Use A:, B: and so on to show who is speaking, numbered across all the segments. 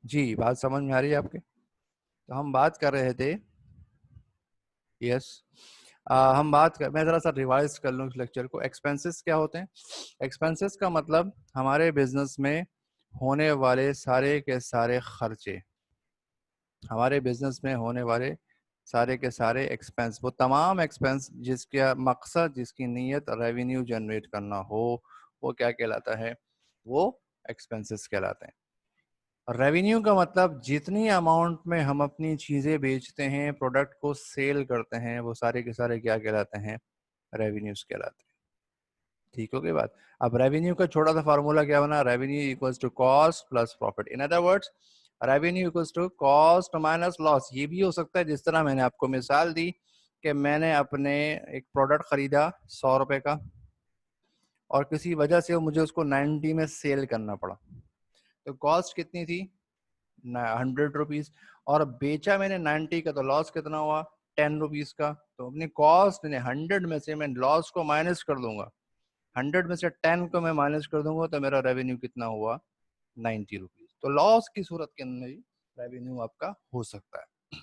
A: जी, बात समझ में आ रही है आपके? तो हम बात कर रहे थे। यस। हम बात कर, मैं ज़रा सा रिवाइज कर लूँ इस लेक्चर को। एक्सपेंसेस क्या होते हैं? एक्सपेंसेस का मतलब हमारे बिजनेस में होने वाले सारे के सारे खर्चे, हमारे बिजनेस में होने वाले सारे के सारे एक्सपेंस, वो तमाम एक्सपेंस जिसका मकसद, जिसकी नीयत रेवेन्यू जनरेट करना हो, वो क्या कहलाता है? वो एक्सपेंसेस कहलाते हैं। रेवेन्यू का मतलब जितनी अमाउंट में हम अपनी चीज़ें बेचते हैं, प्रोडक्ट को सेल करते हैं, वो सारे के सारे क्या कहलाते हैं? रेवेन्यूज कहलाते हैं। ठीक हो गई बात? अब रेवेन्यू का छोटा सा फार्मूला क्या बना? Revenue equals to cost plus profit. In other words, revenue equals to cost minus loss. ये भी हो सकता है जिस तरह मैंने आपको मिसाल दी कि मैंने अपने एक प्रोडक्ट खरीदा 100 रुपए का, और किसी वजह से मुझे उसको 90 में सेल करना पड़ा, तो कॉस्ट कितनी थी? 100 रुपीज। और बेचा मैंने 90 का, तो लॉस कितना हुआ? 10 रुपीज का। तो अपनी कॉस्ट ने 100 में से मैं लॉस को माइनस कर दूंगा, 100 में से 10 को मैं माइनस कर दूंगा, तो मेरा रेवेन्यू कितना हुआ? 90 रुपीज। तो लॉस की सूरत के अंदर ही रेवेन्यू आपका हो सकता है।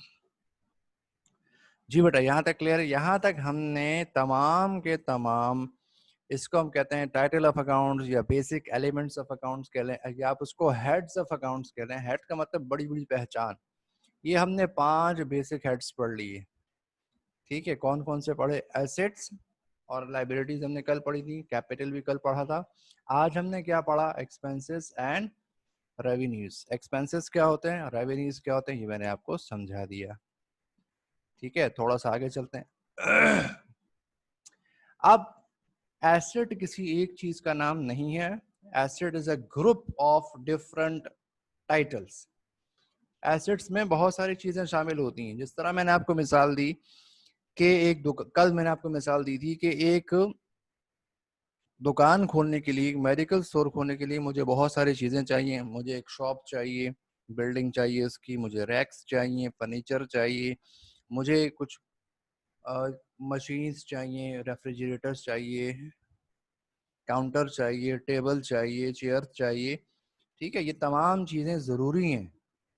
A: जी बेटा, यहाँ तक क्लियर है? यहाँ तक हमने तमाम के तमाम, इसको हम कहते हैं टाइटल ऑफ अकाउंट्स या बेसिक एलिमेंट्स ऑफ अकाउंट्स कह लें, या आप उसको हेड्स ऑफ अकाउंट्स कह लें। हेड का मतलब बड़ी बड़ी पहचान। ये हमने 5 बेसिक हेड्स पढ़ लिए। ठीक है, कौन कौन से पढ़े? एसेट्स और लाइबिलिटीज हमने कल पढ़ी थी, कैपिटल भी कल पढ़ा था। आज हमने क्या पढ़ा? Expenses and revenues. एक्सपेंसेस क्या होते हैं, रेवेन्यूज क्या होते हैं, ये मैंने आपको समझा दिया। ठीक है, थोड़ा सा आगे चलते हैं। अब एसेट किसी एक चीज का नाम नहीं है। Asset is a group of different titles. Assets में बहुत सारी चीजें शामिल होती हैं। जिस तरह मैंने आपको मिसाल दी कि कल मैंने आपको मिसाल दी थी कि एक दुकान खोलने के लिए, मेडिकल स्टोर खोलने के लिए मुझे बहुत सारी चीज़ें चाहिए। मुझे एक शॉप चाहिए, बिल्डिंग चाहिए उसकी, मुझे रैक्स चाहिए, फर्नीचर चाहिए, मुझे कुछ मशीन्स चाहिए, रेफ्रिजरेटर्स चाहिए, काउंटर चाहिए, टेबल चाहिए, चेयर चाहिए। ठीक है, ये तमाम चीज़ें ज़रूरी हैं,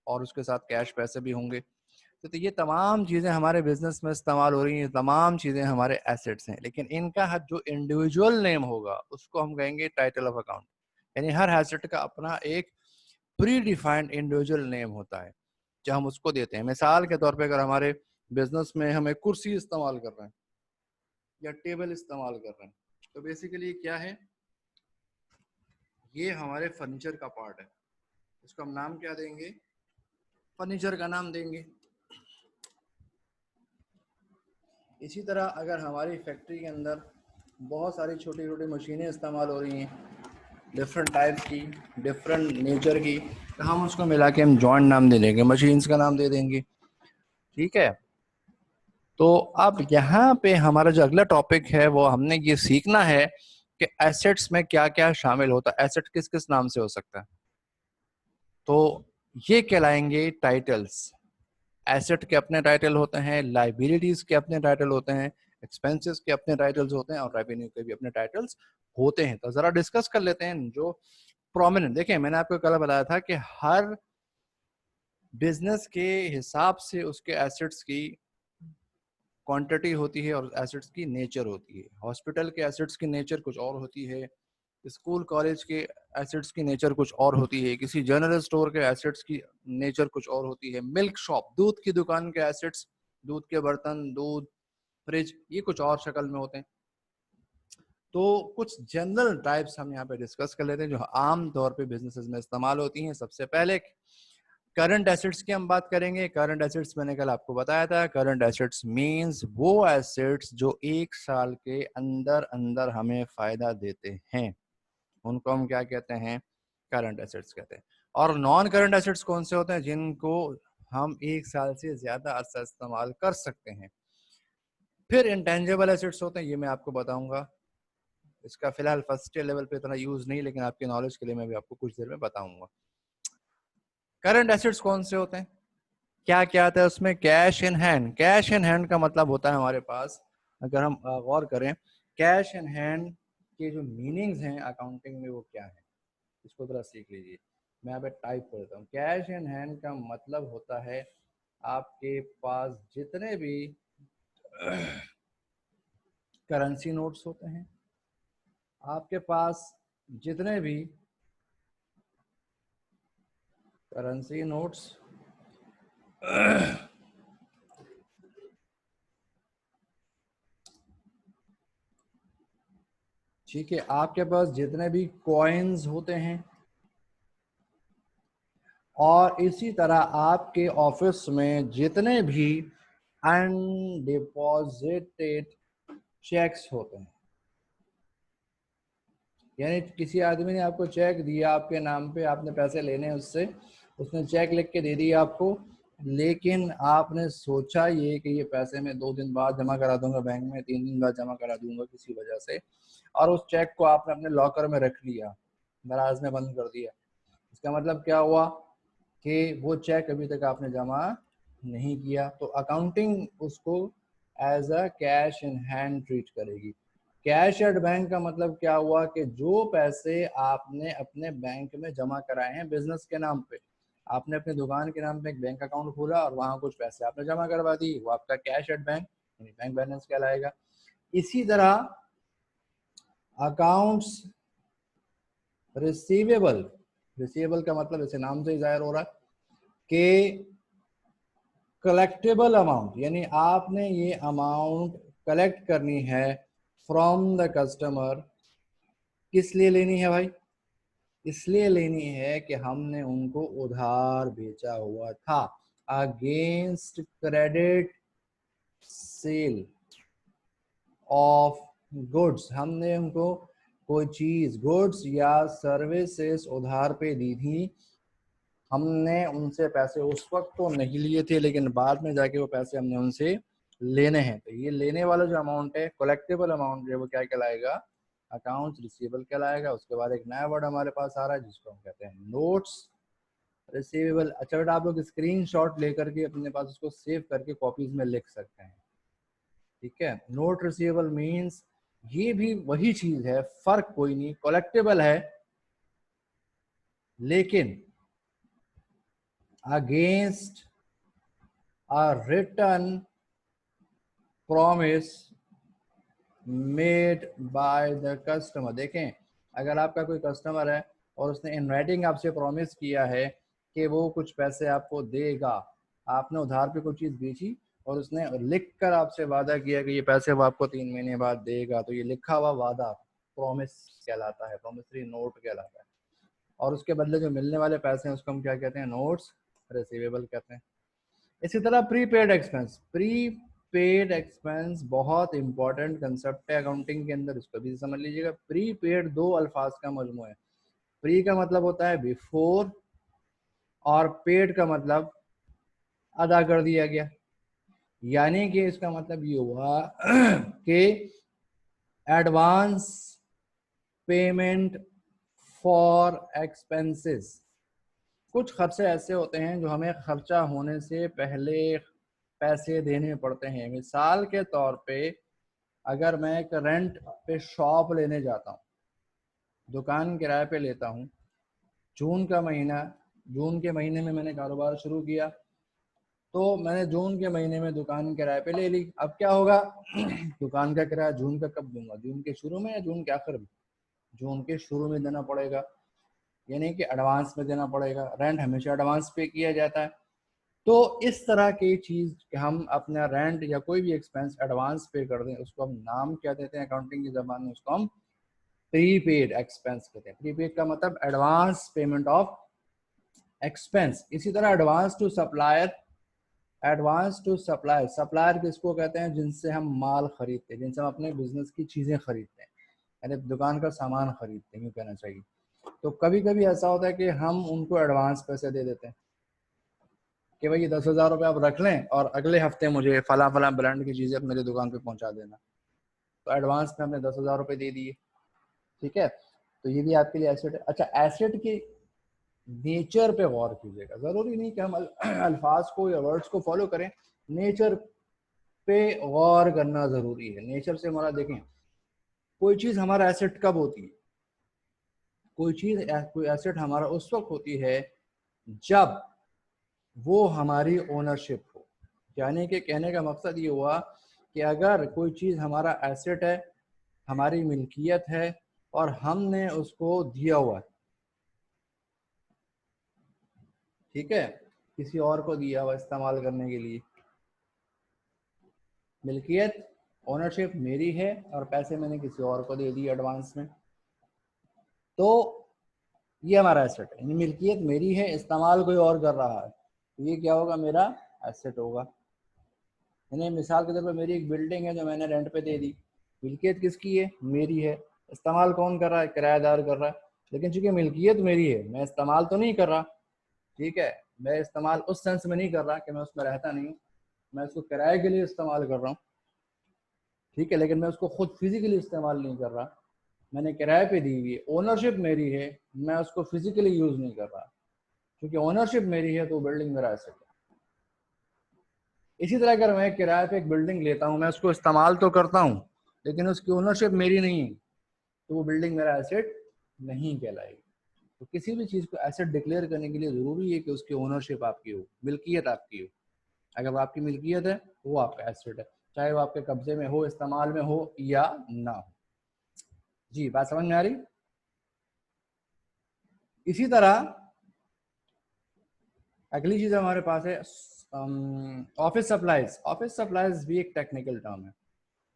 A: और उसके साथ कैश पैसे भी होंगे। तो ये तमाम चीज़ें हमारे बिजनेस में इस्तेमाल हो रही हैं, तमाम चीज़ें हमारे एसेट्स हैं। लेकिन इनका जो इंडिविजुअल नेम होगा उसको हम कहेंगे टाइटल ऑफ अकाउंट। यानी हर एसेट का अपना एक प्री डिफाइंड इंडिविजुअल नेम होता है जो हम उसको देते हैं। मिसाल के तौर पे अगर हमारे बिजनेस में हम एक कुर्सी इस्तेमाल कर रहे हैं या टेबल इस्तेमाल कर रहे हैं, तो बेसिकली क्या है? ये हमारे फर्नीचर का पार्ट है। इसको हम नाम क्या देंगे? फर्नीचर का नाम देंगे। इसी तरह अगर हमारी फैक्ट्री के अंदर बहुत सारी छोटी छोटी मशीनें इस्तेमाल हो रही हैं, डिफरेंट टाइप्स की, डिफरेंट नेचर की, तो हम उसको मिला के हम जॉइंट नाम दे देंगे, मशीन्स का नाम दे देंगे। ठीक है, तो अब यहाँ पे हमारा जो अगला टॉपिक है वो हमने ये सीखना है कि एसेट्स में क्या क्या शामिल होता है, एसेट किस किस नाम से हो सकता है। तो ये कहलाएंगे टाइटल्स। एसेट के अपने टाइटल होते हैं, लाइबिलिटीज के अपने टाइटल होते हैं, एक्सपेंसेस के अपने टाइटल्स होते हैं, और रेवेन्यू के भी अपने टाइटल्स होते हैं। तो जरा डिस्कस कर लेते हैं जो प्रोमिनेंट। देखें, मैंने आपको कल बताया था कि हर बिजनेस के हिसाब से उसके एसेट्स की क्वांटिटी होती है और एसेट्स की नेचर होती है। हॉस्पिटल के एसेट्स की नेचर कुछ और होती है, स्कूल कॉलेज के एसेट्स की नेचर कुछ और होती है, किसी जनरल स्टोर के एसेट्स की नेचर कुछ और होती है, मिल्क शॉप, दूध की दुकान के एसेट्स, दूध के बर्तन, दूध, फ्रिज, ये कुछ और शक्ल में होते हैं। तो कुछ जनरल टाइप्स हम यहाँ पे डिस्कस कर लेते हैं जो आम तौर पे बिजनेसेस में इस्तेमाल होती हैं। सबसे पहले करंट एसेट्स की हम बात करेंगे। करंट एसेट्स मैंने कल आपको बताया था, करंट एसेट्स मींस वो एसेट्स जो 1 साल के अंदर अंदर हमें फायदा देते हैं, उनको हम क्या कहते हैं? करंट एसेट्स कहते हैं। और नॉन करंट एसेट्स कौन से होते हैं? जिनको हम 1 साल से ज्यादा अरसा इस्तेमाल कर सकते हैं। फिर इंटेंजिबल एसेट्स होते हैं, ये मैं आपको बताऊंगा। इसका फिलहाल फर्स्ट ईयर लेवल पे इतना यूज नहीं, लेकिन आपके नॉलेज के लिए मैं भी आपको कुछ देर में बताऊंगा। करंट एसेट्स कौन से होते हैं, क्या क्या आता है उसमें? Cash in hand. Cash in hand का मतलब होता है हमारे पास, अगर हम गौर करें, कैश इन हैंड के जो मीनिंग्स हैं अकाउंटिंग में वो क्या है, इसको जरा सीख लीजिए। मैं यहाँ पे टाइप कर देता हूँ। कैश इन हैंड का मतलब होता है आपके पास जितने भी करेंसी नोट्स होते हैं, आपके पास जितने भी करेंसी नोट्स ठीक है, आपके पास जितने भी कॉइन्स होते हैं, और इसी तरह आपके ऑफिस में जितने भी अनडिपॉजिटेड चेक्स होते हैं, यानी किसी आदमी ने आपको चेक दिया आपके नाम पे, आपने पैसे लेने हैं उससे, उसने चेक लिख के दे दिया आपको, लेकिन आपने सोचा ये कि ये पैसे मैं 2 दिन बाद जमा करा दूंगा बैंक में, 3 दिन बाद जमा करा दूंगा किसी वजह से, और उस चेक को आपने अपने लॉकर में रख लिया, दराज में बंद कर दिया। इसका मतलब क्या हुआ कि वो चेक अभी तक आपने जमा नहीं किया, तो अकाउंटिंग उसको as a cash in hand treat करेगी। कैश एट बैंक का मतलब क्या हुआ कि जो पैसे आपने अपने बैंक में जमा कराए हैं बिजनेस के नाम पे, आपने अपनी दुकान के नाम पे एक बैंक अकाउंट खोला और वहां कुछ पैसे आपने जमा करवा दी, वो आपका कैश एट बैंक यानी बैंक बैलेंस कहलाएगा। इसी तरह अकाउंट्स रिसीवेबल, रिसीवेबल का मतलब ऐसे नाम से ही जाहिर हो रहा है कि कलेक्टेबल अमाउंट, यानी आपने ये अमाउंट कलेक्ट करनी है फ्रॉम द कस्टमर। किस लिए लेनी है भाई? इसलिए लेनी है कि हमने उनको उधार बेचा हुआ था, against credit sale of goods, हमने उनको कोई चीज गुड्स या सर्विसेज उधार पे दी थी, हमने उनसे पैसे उस वक्त तो नहीं लिए थे, लेकिन बाद में जाके वो पैसे हमने उनसे लेने हैं। तो ये लेने वाला जो अमाउंट है, कलेक्टेबल अमाउंट है, वो क्या कहलाएगा? अकाउंट्स रिसीवेबल कहलाएगा। उसके बाद एक नया वर्ड हमारे पास आ रहा है जिसको हम कहते हैं नोट्स रिसीवेबल। अच्छा बेटा, आप लोग स्क्रीन शॉट लेकर के अपने पास उसको सेव करके कॉपीज में लिख सकते हैं, ठीक है। नोट रिसीवेबल मीन्स ये भी वही चीज है, फर्क कोई नहीं, कलेक्टेबल है लेकिन against a written promise made by the customer। देखें, अगर आपका कोई कस्टमर है और उसने इन राइटिंग आपसे प्रॉमिस किया है कि वो कुछ पैसे आपको देगा, आपने उधार पे कोई चीज़ बेची और उसने लिख कर आपसे वादा किया कि ये पैसे वो आपको 3 महीने बाद देगा, तो ये लिखा हुआ वादा प्रॉमिस कहलाता है, प्रॉमिसरी नोट कहलाता है। और उसके बदले जो मिलने वाले पैसे हैं उसको हम क्या कहते हैं? नोट्स रिसीवेबल कहते हैं। इसी तरह प्रीपेड एक्सपेंस, प्रीपेड एक्सपेंस बहुत इंपॉर्टेंट कंसेप्ट है अकाउंटिंग के अंदर, इसको भी समझ लीजिएगा। प्रीपेड दो अल्फाज का मजमू है। प्री का मतलब होता है बिफोर, और पेड का मतलब अदा कर दिया गया, यानी कि इसका मतलब ये हुआ कि एडवांस पेमेंट फॉर एक्सपेंसेस। कुछ खर्चे ऐसे होते हैं जो हमें खर्चा होने से पहले पैसे देने पड़ते हैं। मिसाल के तौर पे अगर मैं एक रेंट पे शॉप लेने जाता हूँ, दुकान किराए पे लेता हूँ, जून का महीना, जून के महीने में मैंने कारोबार शुरू किया, तो मैंने जून के महीने में दुकान किराए पे ले ली। अब क्या होगा? दुकान का किराया जून का कब दूंगा? जून के शुरू में या जून के आखिर में? जून के शुरू में देना पड़ेगा, यानी कि एडवांस में देना पड़ेगा। रेंट हमेशा एडवांस पे किया जाता है। तो इस तरह की चीज कि हम अपना रेंट या कोई भी एक्सपेंस एडवांस पे कर दें, उसको हम नाम क्या देते हैं अकाउंटिंग की जबान में? उसको हम प्रीपेड एक्सपेंस कहते हैं। प्रीपेड का मतलब एडवांस पेमेंट ऑफ एक्सपेंस। इसी तरह advance to supplier, advance to supplier, supplier किसको कहते हैं? जिनसे हम माल खरीदते हैं, जिनसे हम अपने बिजनेस की चीजें खरीदते हैं, यानी दुकान का सामान खरीदते हैं, यूँ कहना चाहिए। तो कभी कभी ऐसा होता है कि हम उनको एडवांस पैसे दे देते हैं कि भाई 10,000 रुपये आप रख लें और अगले हफ्ते मुझे फला फला ब्रांड की चीज़ें मेरी दुकान पे पहुंचा देना। तो एडवांस में हमने 10,000 रुपये दे दिए, ठीक है। तो ये भी आपके लिए एसेट है। अच्छा, एसेट के नेचर पे गौर कीजिएगा, ज़रूरी नहीं कि हम अल्फाज को या वर्ड्स को फॉलो करें, नेचर पे गौर करना ज़रूरी है। नेचर से हमारा देखें, कोई चीज़ हमारा एसेट कब होती है? कोई चीज़ कोई एसेट हमारा उस वक्त होती है जब वो हमारी ओनरशिप हो। यानी कि कहने का मकसद ये हुआ कि अगर कोई चीज़ हमारा एसेट है, हमारी मिल्कियत है और हमने उसको दिया हुआ है, ठीक है, किसी और को दिया हुआ इस्तेमाल करने के लिए, मिल्कियत ओनरशिप मेरी है और पैसे मैंने किसी और को दे दिए एडवांस में, तो ये हमारा एसेट है। यानी मिल्कियत मेरी है, इस्तेमाल कोई और कर रहा है, तो ये क्या होगा, मेरा एसेट होगा। यानी मिसाल के तौर पर मेरी एक बिल्डिंग है जो मैंने रेंट पे दे दी, मिल्कियत किसकी है, मेरी है, इस्तेमाल कौन कर रहा है, किराएदार कर रहा है, लेकिन चूंकि मिल्कियत मेरी है, मैं इस्तेमाल तो नहीं कर रहा, ठीक है, मैं इस्तेमाल उस सेंस में नहीं कर रहा कि मैं उसमें रहता नहीं हूँ, मैं उसको किराए के लिए इस्तेमाल कर रहा हूँ, ठीक है, लेकिन मैं उसको खुद फिजिकली इस्तेमाल नहीं कर रहा, मैंने किराए पे दी हुई है, ओनरशिप मेरी है, मैं उसको फिजिकली यूज नहीं कर रहा, क्योंकि ओनरशिप मेरी है तो बिल्डिंग मेरा एसेट है। इसी तरह अगर मैं किराए पे एक बिल्डिंग लेता हूँ, मैं उसको इस्तेमाल तो करता हूँ लेकिन उसकी ओनरशिप मेरी नहीं है, तो वो बिल्डिंग मेरा एसेट नहीं कहलाएगी। तो किसी भी चीज़ को एसेट डिक्लेयर करने के लिए ज़रूरी है कि उसकी ओनरशिप आपकी हो, मिल्कियत आपकी हो। अगर वो आपकी मिल्कियत है तो वो आपका एसेट है, चाहे वो आपके कब्जे में हो, इस्तेमाल में हो या ना हो। जी, बात समझ में आ रही। इसी तरह अगली चीज़ हमारे पास है ऑफिस सप्लाईज। ऑफिस सप्लाईज भी एक टेक्निकल टर्म है।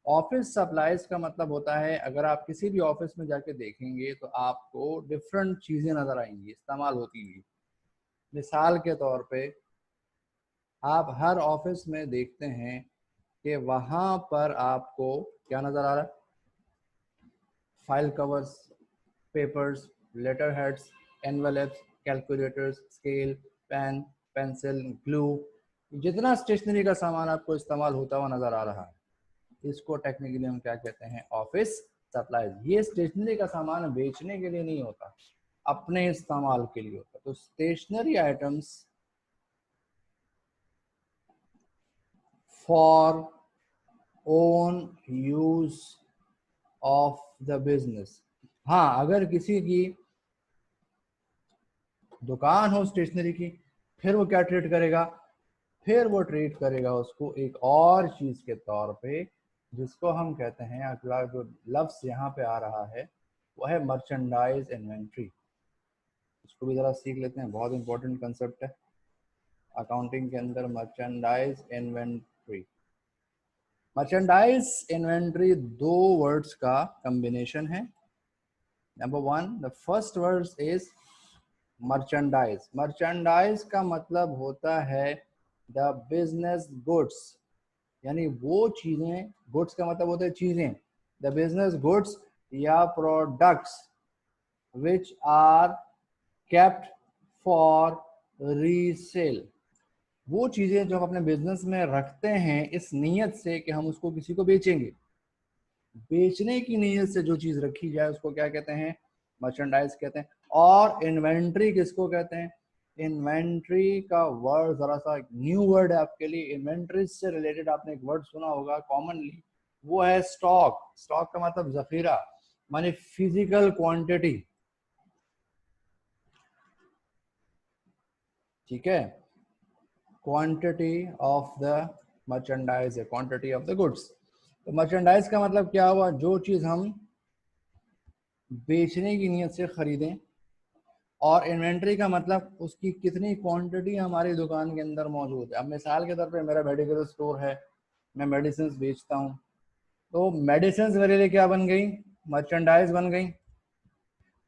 A: ऑफिस सप्लाईज का मतलब होता है, अगर आप किसी भी ऑफिस में जाके देखेंगे तो आपको डिफरेंट चीज़ें नज़र आएंगी इस्तेमाल होती हुई। मिसाल के तौर पे आप हर ऑफिस में देखते हैं कि वहाँ पर आपको क्या नज़र आ रहा है, file covers, papers, letter heads, envelopes, calculators, scale, pen, pencil, glue, जितना स्टेशनरी का सामान आपको इस्तेमाल होता हुआ नज़र आ रहा है, इसको टेक्निकली हम क्या कहते हैं, ऑफिस सप्लाईज। ये स्टेशनरी का सामान बेचने के लिए नहीं होता, अपने इस्तेमाल के लिए होता। तो stationery items for own use of the business. हाँ, अगर किसी की दुकान हो स्टेशनरी की, फिर वो क्या ट्रीट करेगा, फिर वो ट्रीट करेगा उसको एक और चीज के तौर पे, जिसको हम कहते हैं, अगला जो लफ्ज यहाँ पे आ रहा है वो है मर्चेंडाइज इन्वेंट्री। इसको भी जरा सीख लेते हैं, बहुत इंपॉर्टेंट कंसेप्ट है अकाउंटिंग के अंदर, मर्चेंडाइज इन्वेंट्री। मर्चेंडाइज इन्वेंट्री दो वर्ड्स का कॉम्बिनेशन है। Number one, the first word is merchandise. Merchandise का मतलब होता है द बिजनेस गुड्स, यानी वो चीजें, गुड्स का मतलब होता है चीजें, द बिजनेस गुड्स या products which are kept for resale. वो चीजें जो हम अपने बिजनेस में रखते हैं इस नीयत से कि हम उसको किसी को बेचेंगे, बेचने की नीयत से जो चीज रखी जाए उसको क्या कहते हैं, मर्चेंडाइज कहते हैं। और इन्वेंट्री किसको कहते हैं, इन्वेंट्री का वर्ड जरा सा न्यू वर्ड है आपके लिए, इन्वेंट्री से रिलेटेड आपने एक वर्ड सुना होगा कॉमनली, वो है स्टॉक। स्टॉक का मतलब जखीरा, माने फिजिकल क्वांटिटी, ठीक है, क्वांटिटी ऑफ द मर्चेंडाइज है, क्वांटिटी ऑफ द गुड्स। तो मर्चेंडाइज का मतलब क्या हुआ, जो चीज हम बेचने की नीयत से खरीदें, और इन्वेंट्री का मतलब उसकी कितनी क्वांटिटी हमारी दुकान के अंदर मौजूद है। अब मिसाल के तौर पे मेरा मेडिकल स्टोर है, मैं मेडिसिन बेचता हूँ, तो मेडिसिन मेरे लिए क्या बन गई, मर्चेंडाइज बन गई।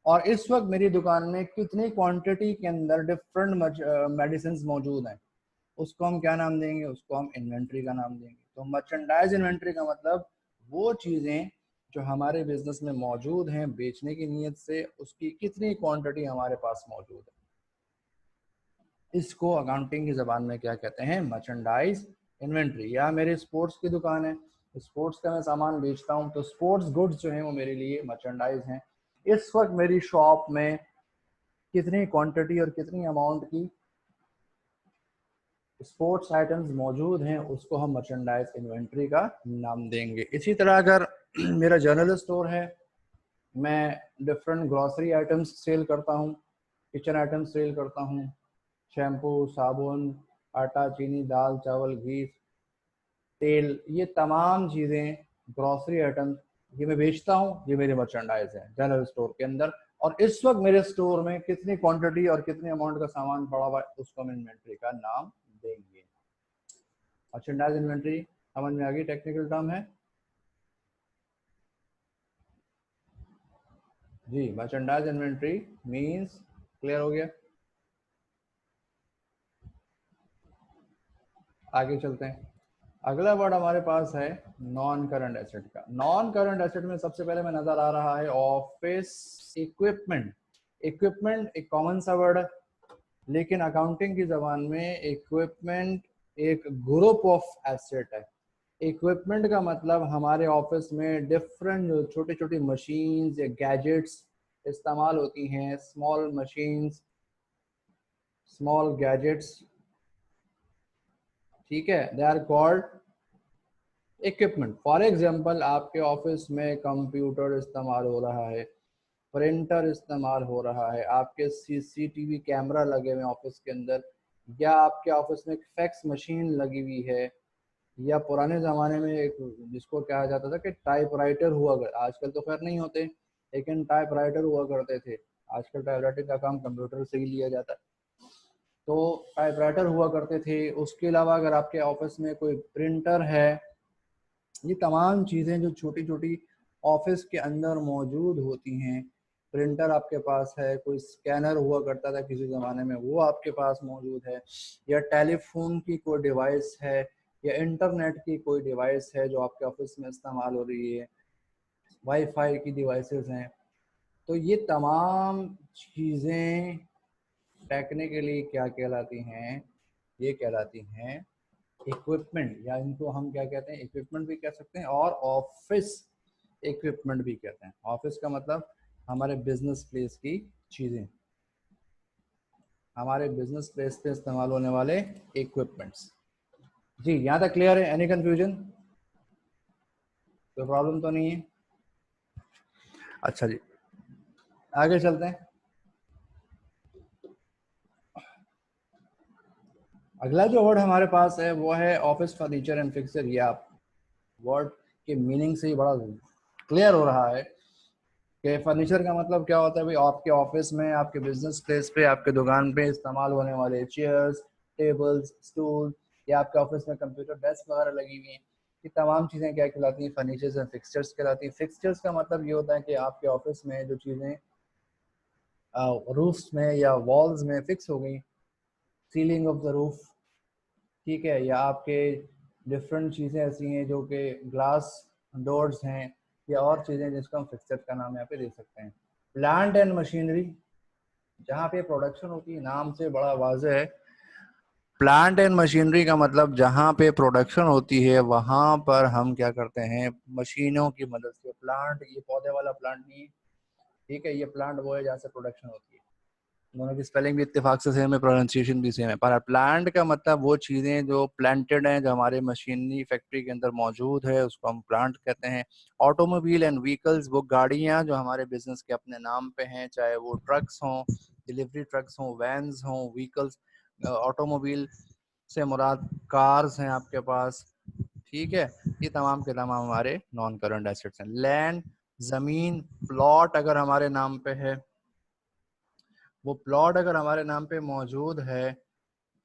A: और इस वक्त मेरी दुकान में कितनी क्वांटिटी के अंदर डिफरेंट मेडिसिन मौजूद हैं, उसको हम क्या नाम देंगे, उसको हम इन्वेंट्री का नाम देंगे। तो मर्चेंडाइज इन्वेंट्री का मतलब वो चीज़ें जो हमारे बिजनेस में मौजूद हैं बेचने की नीयत से, उसकी कितनी क्वांटिटी हमारे पास मौजूद है, इसको अकाउंटिंग की ज़बान में क्या कहते हैं, मर्चेंडाइज इन्वेंट्री। या मेरी स्पोर्ट्स की दुकान है, स्पोर्ट्स का मैं सामान बेचता हूँ, तो स्पोर्ट्स गुड्स जो हैं वो मेरे लिए मर्चेंडाइज हैं। इस वक्त मेरी शॉप में कितनी क्वांटिटी और कितनी अमाउंट की स्पोर्ट्स आइटम्स मौजूद हैं, उसको हम मर्चेंडाइज इन्वेंट्री का नाम देंगे। इसी तरह अगर मेरा जनरल स्टोर है, मैं डिफरेंट ग्रॉसरी आइटम्स सेल करता हूँ, किचन आइटम्स सेल करता हूँ, शैम्पू, साबुन, आटा, चीनी, दाल, चावल, घी, तेल, ये तमाम चीज़ें ग्रॉसरी आइटम ये मैं बेचता हूँ, ये मेरे मर्चेंडाइज है जनरल स्टोर के अंदर। और इस वक्त मेरे स्टोर में कितनी क्वांटिटी और कितने अमाउंट का सामान पड़ा हुआ है उसको हम इन्वेंट्री का नाम देंगे। मर्चेंडाइज इन्वेंट्री समझ में आ गई? टेक्निकल टर्म है जी। मर्चेंडाइज इन्वेंट्री मींस क्लियर हो गया? आगे चलते हैं। अगला वर्ड हमारे पास है नॉन करंट एसेट का। नॉन करंट एसेट में सबसे पहले में नजर आ रहा है ऑफिस इक्विपमेंट। इक्विपमेंट एक कॉमन सा वर्ड है, लेकिन अकाउंटिंग की जबान में इक्विपमेंट एक ग्रुप ऑफ एसेट है। इक्विपमेंट का मतलब हमारे ऑफिस में डिफरेंट जो छोटी छोटी मशीन्स या गैजेट्स इस्तेमाल होती हैं, स्मॉल मशीन्स, स्मॉल गैजेट्स, ठीक है, they are called equipment. For example आपके ऑफिस में कंप्यूटर इस्तेमाल हो रहा है, प्रिंटर इस्तेमाल हो रहा है, आपके सीसीटीवी कैमरा लगे हुए ऑफिस के अंदर, या आपके ऑफिस में एक फैक्स मशीन लगी हुई है, या पुराने ज़माने में एक जिसको कहा जाता था कि टाइपराइटर हुआ कर, आजकल तो खैर नहीं होते, लेकिन टाइपराइटर हुआ करते थे। आजकल टाइपराइटिंग का काम कंप्यूटर से ही लिया जाता है, तो टाइपराइटर हुआ करते थे। उसके अलावा अगर आपके ऑफिस में कोई प्रिंटर है, ये तमाम चीज़ें जो छोटी छोटी ऑफिस के अंदर मौजूद होती हैं। प्रिंटर आपके पास है, कोई स्कैनर हुआ करता था किसी ज़माने में, वो आपके पास मौजूद है, या टेलीफोन की कोई डिवाइस है, या इंटरनेट की कोई डिवाइस है जो आपके ऑफिस में इस्तेमाल हो रही है, वाईफाई की डिवाइसेस हैं। तो ये तमाम चीज़ें टेक्निकली क्या कहलाती हैं? ये कहलाती हैं इक्विपमेंट, या इनको हम क्या कहते हैं? इक्विपमेंट भी कह सकते हैं और ऑफिस इक्विपमेंट भी कहते हैं। ऑफिस का मतलब हमारे बिजनेस प्लेस की चीज़ें, हमारे बिजनेस प्लेस पे इस्तेमाल होने वाले इक्विपमेंट्स। जी, यहाँ तक क्लियर है? Any confusion? कोई प्रॉब्लम तो नहीं है? अच्छा जी, आगे चलते हैं। अगला जो वर्ड हमारे पास है वो है ऑफिस फर्नीचर एंड फिक्सर। या वर्ड के मीनिंग से ही बड़ा क्लियर हो रहा है कि फर्नीचर का मतलब क्या होता है। भाई आपके ऑफिस में, आपके बिजनेस प्लेस पे, आपके दुकान पे इस्तेमाल होने वाले चेयर्स, टेबल्स, स्टूल, या आपके ऑफिस में कंप्यूटर डेस्क वगैरह लगी हुई हैं, ये तमाम चीज़ें क्या कहलाती हैं? फर्नीचर्स एंड फिक्सचर्स कहलाती हैं। फिक्सचर्स का मतलब ये होता है कि आपके ऑफिस में जो चीज़ें रूफ्स में या वॉल्स में फिक्स हो गई, सीलिंग ऑफ द रूफ, ठीक है, या आपके डिफरेंट चीज़ें ऐसी हैं जो कि ग्लास डोर्स हैं, या और चीज़ें जिसको हम फिक्सचर का नाम यहाँ पे दे सकते हैं। प्लांट एंड मशीनरी, जहाँ पे प्रोडक्शन होती है, नाम से बड़ा वाज़ेह है। प्लांट एंड मशीनरी का मतलब जहाँ पे प्रोडक्शन होती है वहाँ पर हम क्या करते हैं? मशीनों की मदद से। प्लांट ये पौधे वाला प्लांट नहीं है, ठीक है, ये प्लांट वो है जहाँ से प्रोडक्शन होती है। दोनों की स्पेलिंग भी इत्तेफाक से सेम है, प्रोनाउंसिएशन भी सेम है। पर प्लांट का मतलब वो चीज़ें जो प्लांटेड हैं, जो हमारे मशीनरी फैक्ट्री के अंदर मौजूद है, उसको हम प्लांट कहते हैं। ऑटोमोबाइल एंड व्हीकल्स, वो गाड़ियाँ जो हमारे बिजनेस के अपने नाम पे हैं, चाहे वो ट्रक्स हों, डिलीवरी ट्रक्स हों, वैन्स हों, व्हीकल्स। ऑटोमोबाइल से मुराद कार्स हैं आपके पास, ठीक है। ये तमाम के तमाम हमारे नॉन करंट एसेट्स हैं। लैंड, ज़मीन, प्लॉट अगर हमारे नाम पे है, वो प्लॉट अगर हमारे नाम पे मौजूद है,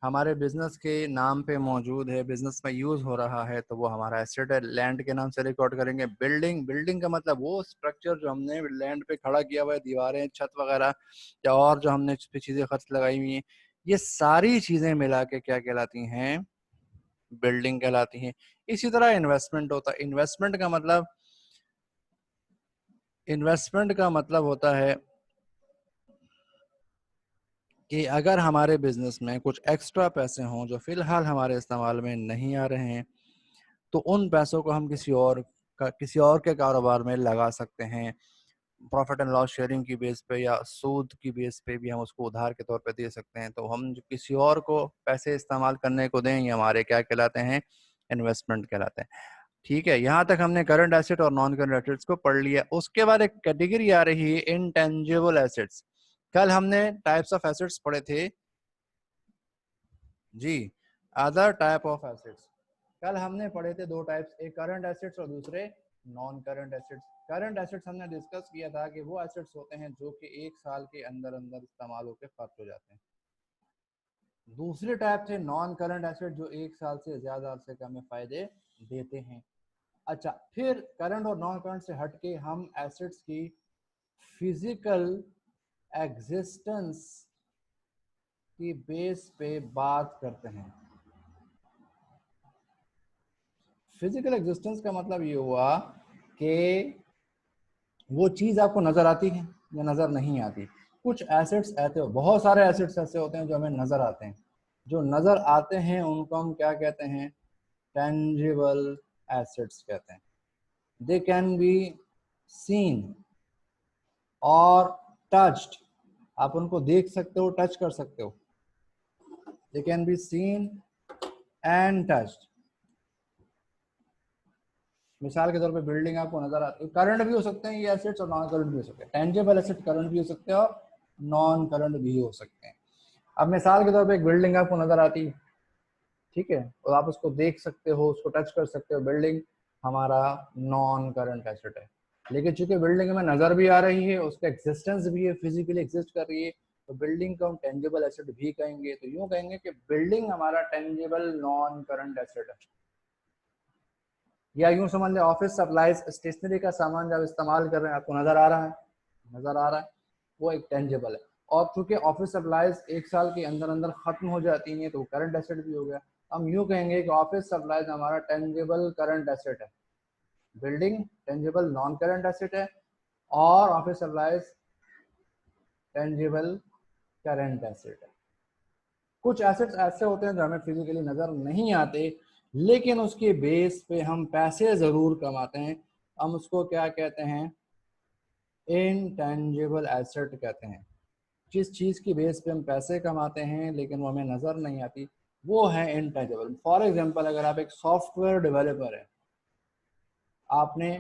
A: हमारे बिजनेस के नाम पे मौजूद है, बिजनेस में यूज हो रहा है, तो वो हमारा एसेट है, लैंड के नाम से रिकॉर्ड करेंगे। बिल्डिंग, बिल्डिंग का मतलब वो स्ट्रक्चर जो हमने लैंड पे खड़ा किया हुआ है, दीवारें, छत वगैरह, या और जो हमने इस पे चीजें खर्च लगाई हुई हैं, ये सारी चीजें मिला के क्या कहलाती हैं? बिल्डिंग कहलाती हैं। इसी तरह इन्वेस्टमेंट होता है। इन्वेस्टमेंट का मतलब होता है कि अगर हमारे बिजनेस में कुछ एक्स्ट्रा पैसे हों जो फिलहाल हमारे इस्तेमाल में नहीं आ रहे हैं, तो उन पैसों को हम किसी और के कारोबार में लगा सकते हैं। प्रॉफिट एंड लॉस शेयरिंग की बेस पे या सूद की बेस पे भी हम उसको उधार के तौर पे दे सकते हैं। तो हम जो किसी और को पैसे इस्तेमाल करने को दें, ये हमारे क्या कहलाते हैं? इन्वेस्टमेंट कहलाते हैं। ठीक है, यहाँ तक हमने करंट एसेट और नॉन करंट एसेट्स को पढ़ लिया। उसके बाद एक कैटेगरी आ रही है इनटेंजिबल एसेट्स। कल हमने टाइप्स ऑफ एसेट्स पढ़े थे जी, अदर टाइप ऑफ एसेट्स। कल हमने पढ़े थे दो टाइप्स, एक करंट एसेट्स और दूसरे non current assets. Current assets हमने डिस्कस किया था कि वो एसेट्स होते हैं जो कि 1 साल के अंदर अंदर इस्तेमाल होकर खर्च हो जाते हैं। दूसरे टाइप थे नॉन करंट एसेट, जो 1 साल से ज्यादा अरसे का हमें फायदे देते हैं। अच्छा, फिर करंट और नॉन करंट से हटके हम एसेट्स की फिजिकल एग्जिस्टेंस की बेस पे बात करते हैं। फिजिकल एग्जिस्टेंस का मतलब ये हुआ कि वो चीज आपको नजर आती है या नजर नहीं आती। कुछ एसेट्स ऐसे हो, बहुत सारे एसेट्स ऐसे होते हैं जो हमें नजर आते हैं। जो नजर आते हैं उनको हम क्या कहते हैं? टेंजिबल एसेट्स कहते हैं। दे कैन बी सीन और टच्ड। आप उनको देख सकते हो, टच कर सकते हो। They can be seen and touched. मिसाल के तौर पे बिल्डिंग आपको नजर आती है, करंट भी हो सकते हैं ये एसेट्स और नॉन करंट भी हो सकते हैं। टेंजिबल एसेट करंट भी हो सकते हैं और नॉन करंट भी हो सकते हैं। अब मिसाल के तौर पे एक बिल्डिंग आपको नजर आती है, ठीक है, और आप उसको देख सकते हो, उसको टच कर सकते हो, बिल्डिंग हमारा नॉन करंट एसेट है। लेकिन चूंकि बिल्डिंग हमें नजर भी आ रही है, उसका एग्जिस्टेंस भी है, फिजिकली एग्जिस्ट कर रही है, तो बिल्डिंग को हम टेंजिबल एसेट भी कहेंगे। तो यूं कहेंगे कि बिल्डिंग हमारा टेंजिबल नॉन करंट एसेट है। या यूं समझ लें ऑफिस सप्लाईज, स्टेशनरी का सामान जब इस्तेमाल कर रहे हैं आपको नजर आ रहा है, नजर आ रहा है, वो एक टेंजिबल है। और चूंकि ऑफिस सप्लाईज 1 साल के अंदर अंदर खत्म हो जाती हैं तो करंट एसेट भी हो गया। हम यूं कहेंगे कि ऑफिस सप्लाईज हमारा टेंजिबल करंट एसेट है, building tangible non current asset है, और office supplies tangible current asset है। कुछ एसेट्स ऐसे होते हैं जो हमें फिजिकली नजर नहीं आते, लेकिन उसके बेस पे हम पैसे जरूर कमाते हैं। हम उसको क्या कहते हैं? इनटेंजिबल एसेट कहते हैं। जिस चीज की बेस पे हम पैसे कमाते हैं लेकिन वो हमें नजर नहीं आती, वो है इनटेंजिबल। फॉर एग्जांपल, अगर आप एक सॉफ्टवेयर डेवलपर है, आपने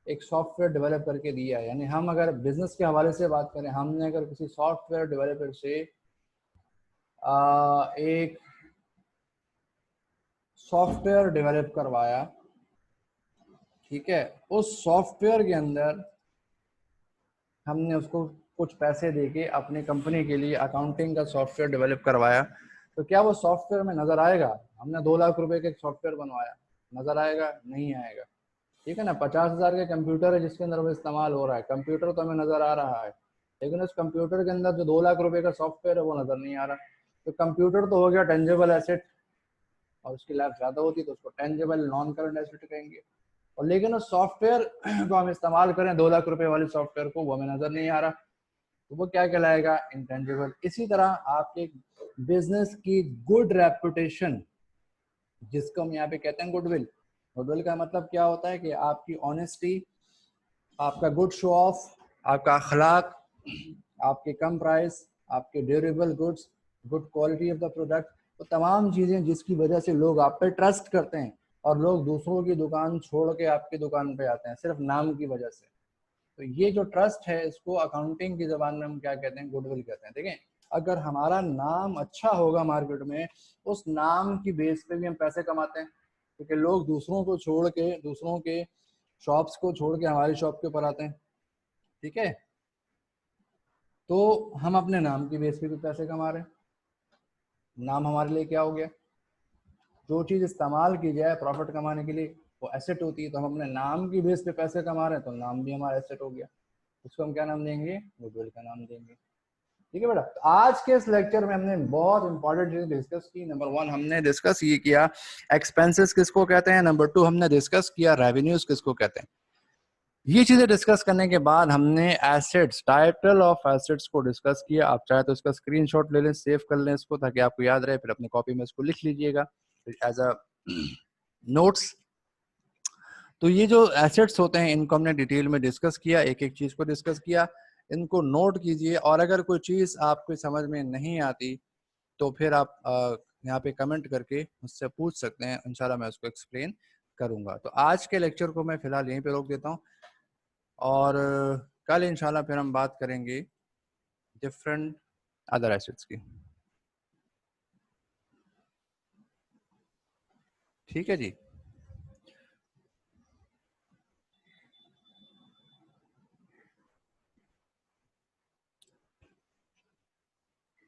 A: एक सॉफ्टवेयर डेवलप करके दिया है, यानी हम अगर बिजनेस के हवाले से बात करें, हमने अगर किसी सॉफ्टवेयर डेवलपर से एक सॉफ्टवेयर डेवलप करवाया, ठीक है, उस सॉफ्टवेयर के अंदर हमने उसको कुछ पैसे देके अपनी कंपनी के लिए अकाउंटिंग का सॉफ्टवेयर डेवलप करवाया, तो क्या वो सॉफ्टवेयर में नजर आएगा? हमने 2 लाख रुपए का एक सॉफ्टवेयर बनवाया, नजर आएगा? नहीं आएगा। ठीक है ना, 50,000 का कंप्यूटर है जिसके अंदर वो इस्तेमाल हो रहा है, कंप्यूटर तो हमें नजर आ रहा है, लेकिन उस कंप्यूटर के अंदर जो 2 लाख रुपए का सॉफ्टवेयर है वो नजर नहीं आ रहा। तो कंप्यूटर तो हो गया टेंजिबल एसेट, और उसकी लाइफ ज्यादा होती तो उसको टेंजिबल नॉन करंट एसेट कहेंगे। और लेकिन उस सॉफ्टवेयर को हम इस्तेमाल करें, 2 लाख रुपए वाले सॉफ्टवेयर को, वो हमें नजर नहीं आ रहा, तो वो क्या कहलाएगा? इंटेंजिबल। इसी तरह आपके बिजनेस की गुड रेपुटेशन, जिसको हम यहाँ पे कहते हैं गुडविल। गुडविल का मतलब क्या होता है? कि आपकी ऑनेस्टी, आपका गुड शो ऑफ, आपका अखलाक, आपके कम प्राइस, आपके durable goods, good quality of the product, तो तमाम चीज़ें जिसकी वजह से लोग आप पे ट्रस्ट करते हैं और लोग दूसरों की दुकान छोड़ के आपकी दुकान पे आते हैं सिर्फ नाम की वजह से। तो ये जो ट्रस्ट है, इसको अकाउंटिंग की जबान में हम क्या कहते हैं? गुडविल कहते हैं। देखें, अगर हमारा नाम अच्छा होगा मार्केट में, उस नाम की बेस पे भी हम पैसे कमाते हैं, क्योंकि लोग दूसरों को छोड़ के, दूसरों के शॉप्स को छोड़ के हमारी शॉप के ऊपर आते हैं, ठीक है, तो हम अपने नाम की बेस पे भी पैसे कमा रहे हैं। नाम हमारे लिए क्या हो गया? जो चीज़ इस्तेमाल की जाए प्रॉफिट कमाने के लिए वो एसेट होती है, तो हम अपने नाम की बेस पे पैसे कमा रहे हैं, तो नाम भी हमारा एसेट हो गया। उसको हम क्या नाम देंगे? गुडविल का नाम देंगे। ठीक है बेटा, तो आज के इस लेक्चर में हमने बहुत इंपॉर्टेंट चीजें डिस्कस की। नंबर 1 हमने डिस्कस ये किया एक्सपेंसेस किसको कहते हैं, नंबर 2 हमने डिस्कस किया रेवेन्यूज किसको कहते हैं। ये चीजें डिस्कस करने के बाद हमने एसेट्स, टाइटल ऑफ एसेट्स को डिस्कस किया। आप चाहे तो इसका स्क्रीनशॉट ले लें, सेव कर लें इसको, ताकि आपको याद रहे, फिर अपनी कॉपी में इसको लिख लीजिएगा एज अ नोट्स। तो ये जो एसेट्स होते हैं इनको हमने डिटेल में डिस्कस किया, एक एक चीज को डिस्कस किया, इनको नोट कीजिए। और अगर कोई चीज आपको समझ में नहीं आती तो फिर आप यहाँ पे कमेंट करके मुझसे पूछ सकते हैं, इंशाल्लाह मैं उसको एक्सप्लेन करूँगा। तो आज के लेक्चर को मैं फ़िलहाल यहीं पे रोक देता हूँ और कल इंशाल्लाह फिर हम बात करेंगे डिफरेंट अदर एसिड्स की। ठीक है जी।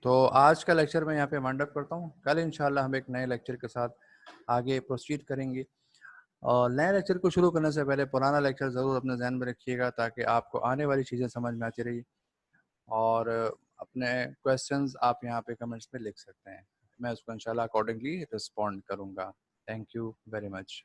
A: तो आज का लेक्चर मैं यहाँ पे वाइंड अप करता हूँ। कल इंशाल्लाह हम एक नए लेक्चर के साथ आगे प्रोसीड करेंगे। और नए लेक्चर को शुरू करने से पहले पुराना लेक्चर ज़रूर अपने जहन में रखिएगा ताकि आपको आने वाली चीज़ें समझ में आती रही। और अपने क्वेश्चंस आप यहाँ पे कमेंट्स में लिख सकते हैं, मैं उसको इंशाल्लाह अकॉर्डिंगली रिस्पॉन्ड करूँगा। Thank you very much.